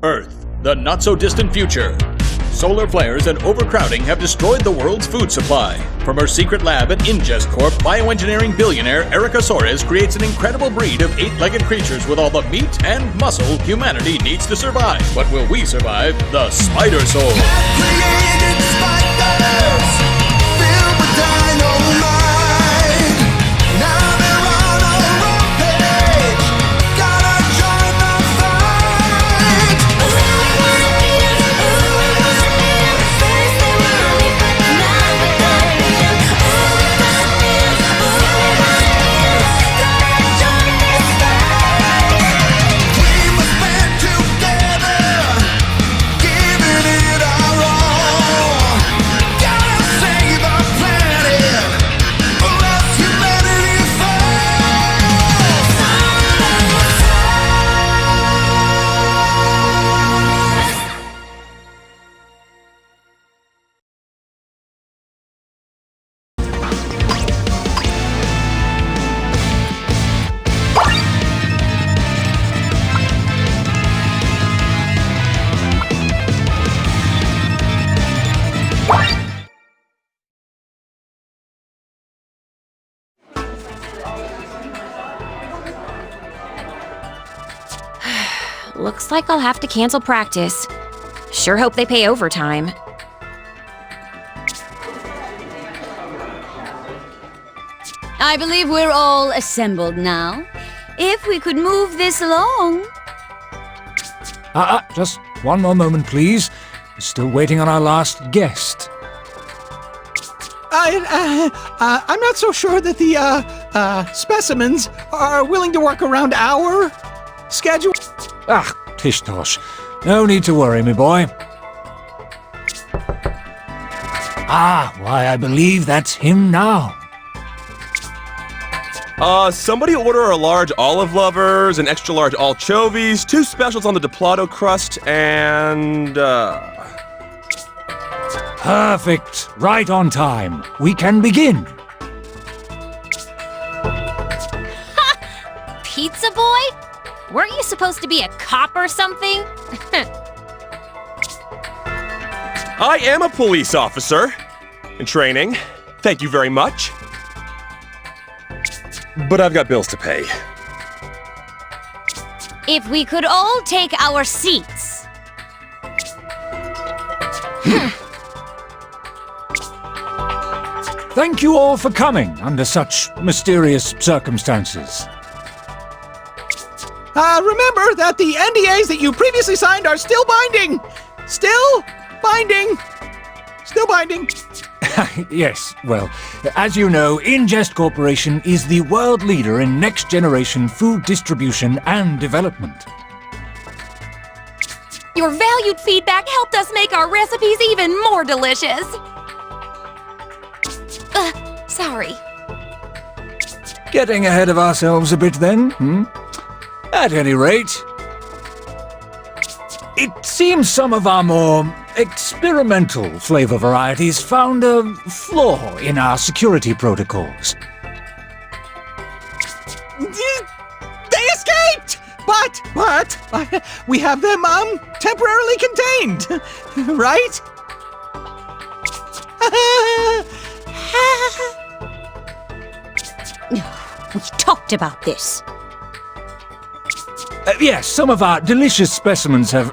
Earth, the not-so-distant future. Solar flares and overcrowding have destroyed the world's food supply. From her secret lab at Ingest Corp, bioengineering billionaire Erica Soares creates an incredible breed of eight-legged creatures with all the meat and muscle humanity needs to survive. But will we survive the Spidersaurs? Created spiders, filled with dynamite. Now they're on our rampage. Gotta join the fight. First they were only but now we're dying. Gotta join this fight. We must band together, giving it our all. Gotta save our planet, or else humanity falls. Looks like I'll have to cancel practice. Sure hope they pay overtime. I believe we're all assembled now. If we could move this along. Just one more moment, please. Still waiting on our last guest. I'm not so sure that the specimens are willing to work around our schedule. Tish tosh. No need to worry, me boy. Why, I believe that's him now. Somebody order a large olive lovers, an extra large anchovies, 2 specials on the Diplado crust, and, Perfect. Right on time. We can begin. Pizza boy? Weren't you supposed to be a cop or something? I am a police officer in training. Thank you very much. But I've got bills to pay. If we could all take our seats. Thank you all for coming under such mysterious circumstances. Remember that the NDAs that you previously signed are still binding! Still binding! Still binding! Yes, well, as you know, Ingest Corporation is the world leader in next-generation food distribution and development. Your valued feedback helped us make our recipes even more delicious. Sorry. Getting ahead of ourselves a bit then, At any rate, it seems some of our more experimental flavor varieties found a flaw in our security protocols. They escaped! But, we have them, temporarily contained, right? We talked about this. Yes, some of our delicious specimens have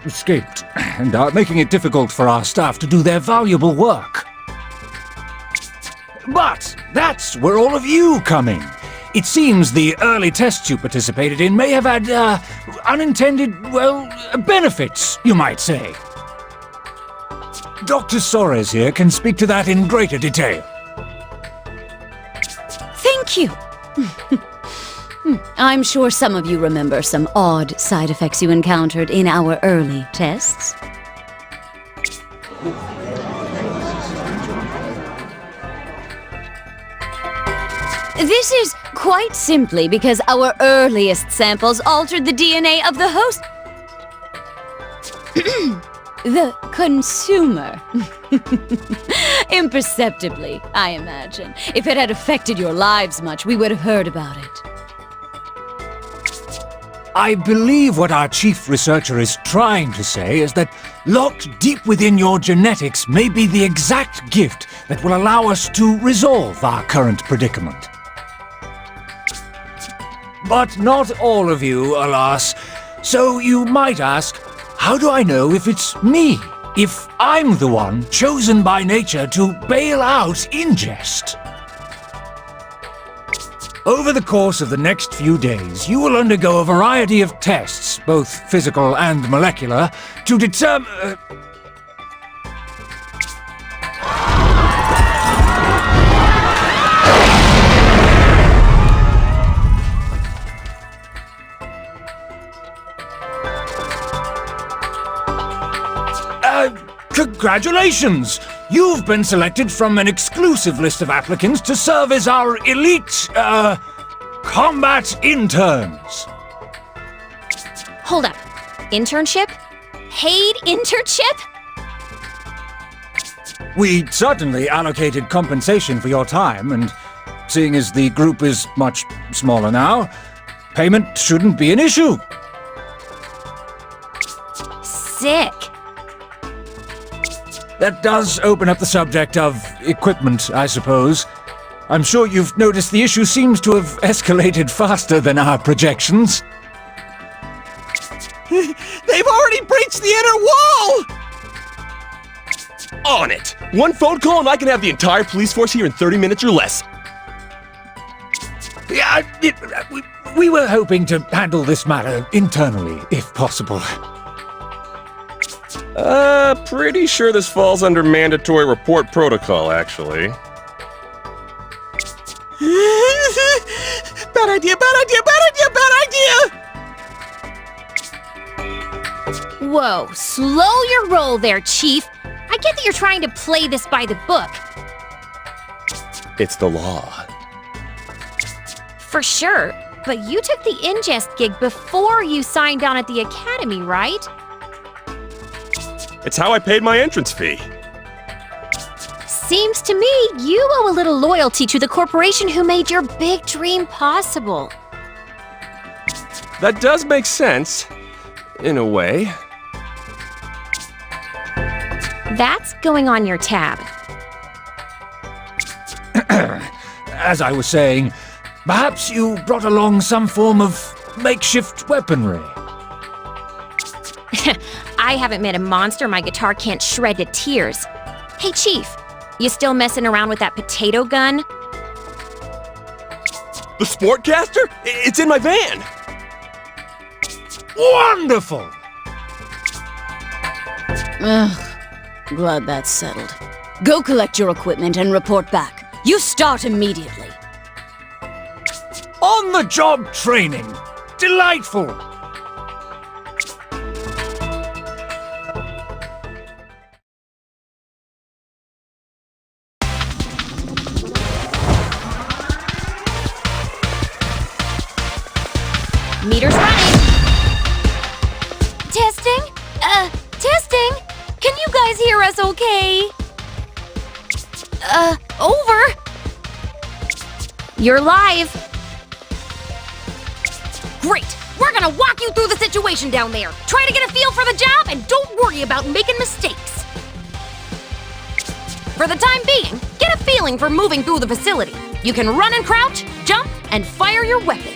escaped and are making it difficult for our staff to do their valuable work. But that's where all of you come in. It seems the early tests you participated in may have had unintended, benefits, you might say. Dr. Soares here can speak to that in greater detail. Thank you. I'm sure some of you remember some odd side effects you encountered in our early tests. This is quite simply because our earliest samples altered the DNA of the host. The consumer. Imperceptibly, I imagine. If it had affected your lives much, we would have heard about it. I believe what our chief researcher is trying to say is that locked deep within your genetics may be the exact gift that will allow us to resolve our current predicament. But not all of you, alas. So you might ask, how do I know if it's me? If I'm the one chosen by nature to bail out ingest? Over the course of the next few days, you will undergo a variety of tests, both physical and molecular, to determine... Congratulations! You've been selected from an exclusive list of applicants to serve as our elite, combat interns. Hold up. Internship? Paid internship? We certainly allocated compensation for your time, and seeing as the group is much smaller now, payment shouldn't be an issue. Sick. That does open up the subject of equipment, I suppose. I'm sure you've noticed the issue seems to have escalated faster than our projections. They've already breached the inner wall! On it! One phone call and I can have the entire police force here in 30 minutes or less. Yeah, we were hoping to handle this matter internally, if possible. Pretty sure this falls under mandatory report protocol, actually. Bad idea, bad idea, bad idea, bad idea! Whoa, slow your roll there, Chief. I get that you're trying to play this by the book. It's the law. For sure. But you took the ingest gig before you signed on at the academy, right? It's how I paid my entrance fee. Seems to me you owe a little loyalty to the corporation who made your big dream possible. That does make sense, in a way. That's going on your tab. As I was saying, perhaps you brought along some form of makeshift weaponry. I haven't met a monster my guitar can't shred to tears. Hey, Chief, you still messing around with that potato gun? The Sportcaster? It's in my van! Wonderful! Ugh, glad that's settled. Go collect your equipment and report back. You start immediately. On-the-job training! Delightful! Meters running. Testing? Testing? Can you guys hear us okay? Over. You're live. Great! We're gonna walk you through the situation down there. Try to get a feel for the job and don't worry about making mistakes. For the time being, get a feeling for moving through the facility. You can run and crouch, jump, and fire your weapon.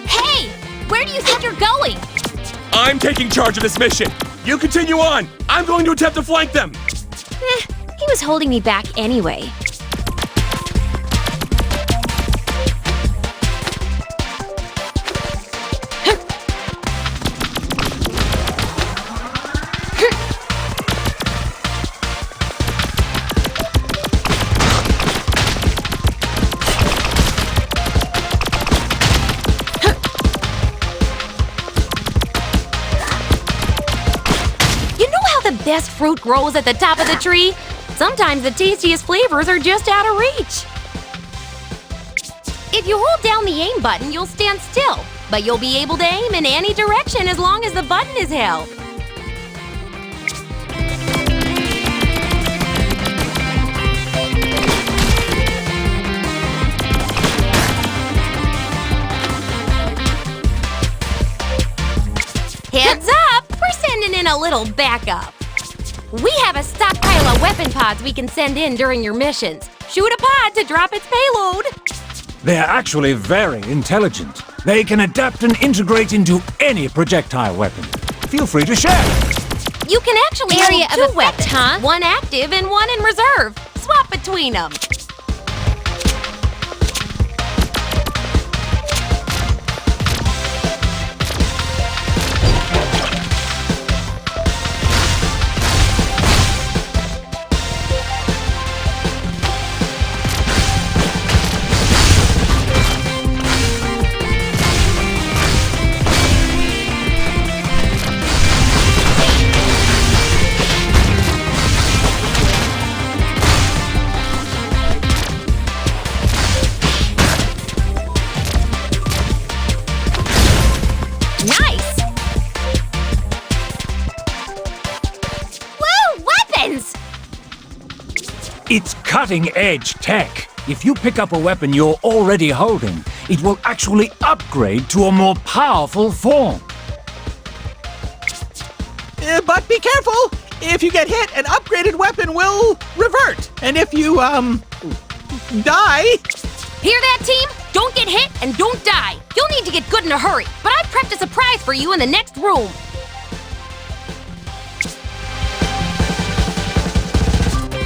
Hey! Where do you think you're going? I'm taking charge of this mission. You continue on. I'm going to attempt to flank them. He was holding me back anyway. Best fruit grows at the top of the tree. Sometimes the tastiest flavors are just out of reach. If you hold down the aim button, you'll stand still, but you'll be able to aim in any direction as long as the button is held. a little backup. We have a stockpile of weapon pods we can send in during your missions. Shoot a pod to drop its payload. They're actually very intelligent. They can adapt and integrate into any projectile weapon. Feel free to share. You can actually Area hold of two effect, weapons, huh? one active and one in reserve. Swap between them. Nice! Woo! Weapons! It's cutting-edge tech. If you pick up a weapon you're already holding, it will actually upgrade to a more powerful form. But be careful! If you get hit, an upgraded weapon will revert. And if you, die... Hear that, team? Don't get hit and don't die. You'll need to get good in a hurry, but I've prepped a surprise for you in the next room.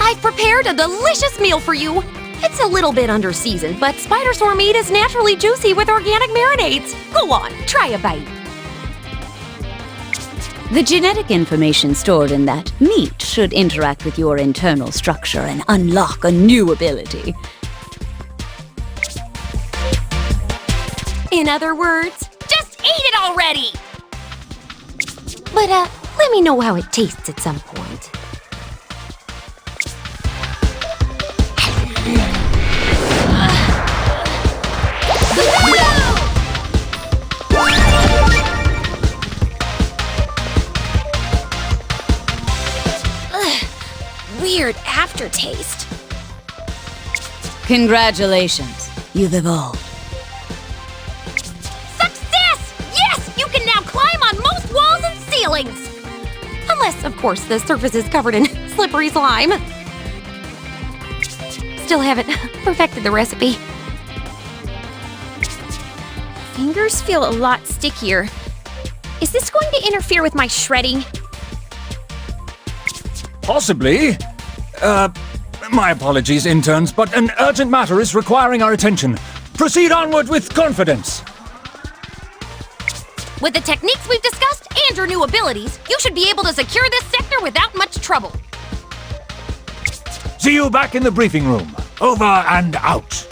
I've prepared a delicious meal for you. It's a little bit under-seasoned, but Spidersaurs meat is naturally juicy with organic marinades. Go on, try a bite. The genetic information stored in that meat should interact with your internal structure and unlock a new ability. In other words, just eat it already! But, let me know how it tastes at some point. Weird aftertaste. Congratulations, you've evolved. Success! Yes! You can now climb on most walls and ceilings! Unless, of course, the surface is covered in slippery slime. Still haven't perfected the recipe. Fingers feel a lot stickier. Is this going to interfere with my shredding? Possibly. My apologies, interns, but an urgent matter is requiring our attention. Proceed onward with confidence. With the techniques we've discussed and your new abilities, you should be able to secure this sector without much trouble. See you back in the briefing room. Over and out.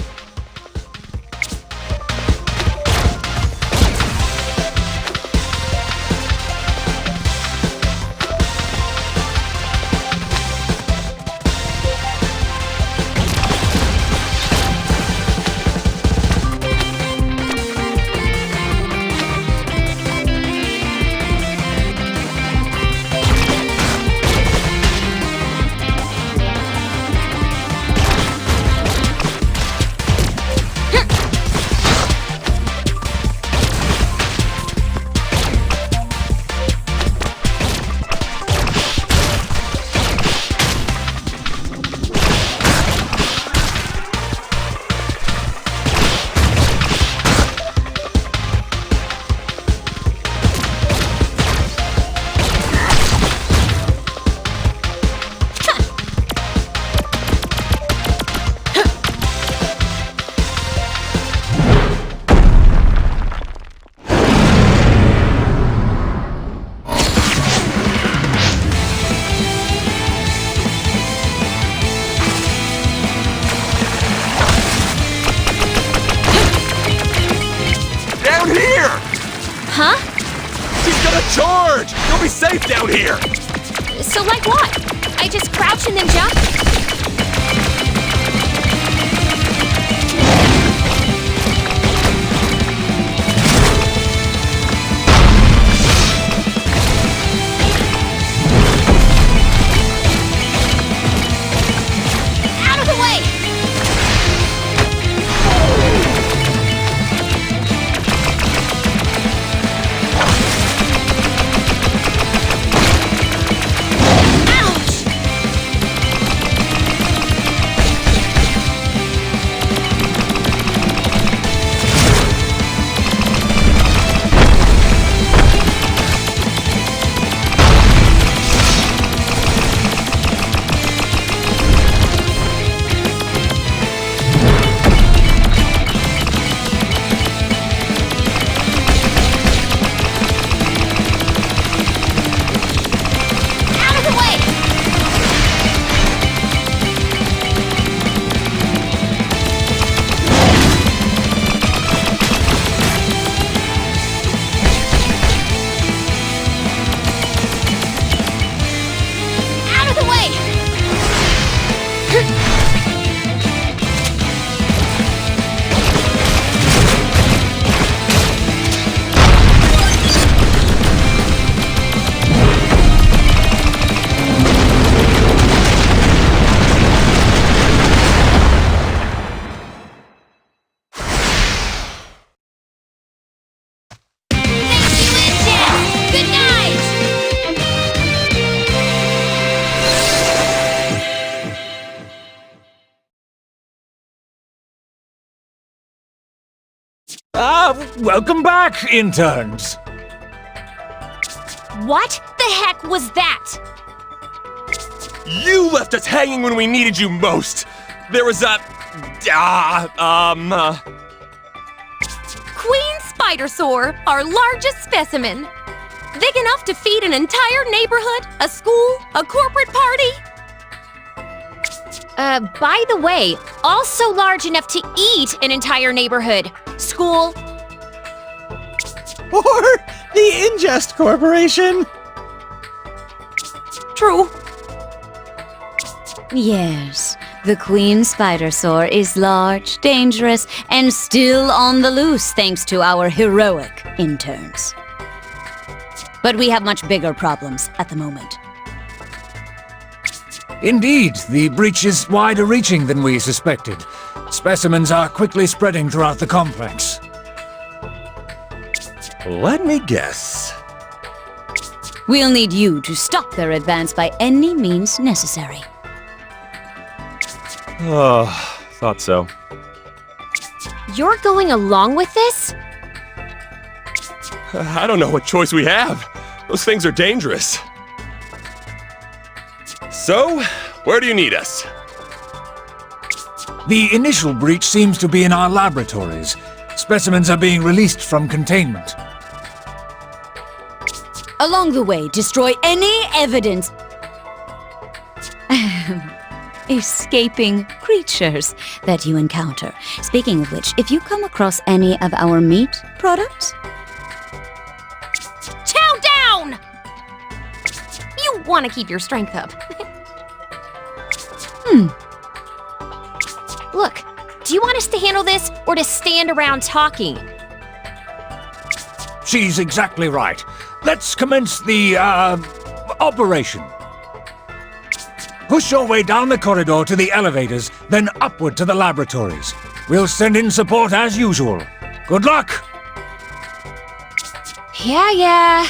Huh? She's gonna charge! You'll be safe down here! So like what? I just crouch and then jump? Out of the way! Welcome back, interns. What the heck was that? You left us hanging when we needed you most. There was a... Queen Spidersaur, our largest specimen. Big enough to feed an entire neighborhood, a school, a corporate party. By the way, also large enough to eat an entire neighborhood, school. Or the Ingest Corporation. True. Yes, the Queen Spidersaur is large, dangerous, and still on the loose thanks to our heroic interns. But we have much bigger problems at the moment. Indeed, the breach is wider reaching than we suspected. Specimens are quickly spreading throughout the complex. Let me guess. We'll need you to stop their advance by any means necessary. Oh, thought so. You're going along with this? I don't know what choice we have. Those things are dangerous. So, where do you need us? The initial breach seems to be in our laboratories. Specimens are being released from containment. Along the way, destroy any evidence escaping creatures that you encounter. Speaking of which, if you come across any of our meat products, Chow down! You want to keep your strength up. Look, do you want us to handle this or to stand around talking? She's exactly right. Let's commence the, operation. Push your way down the corridor to the elevators, then upward to the laboratories. We'll send in support as usual. Good luck! Yeah.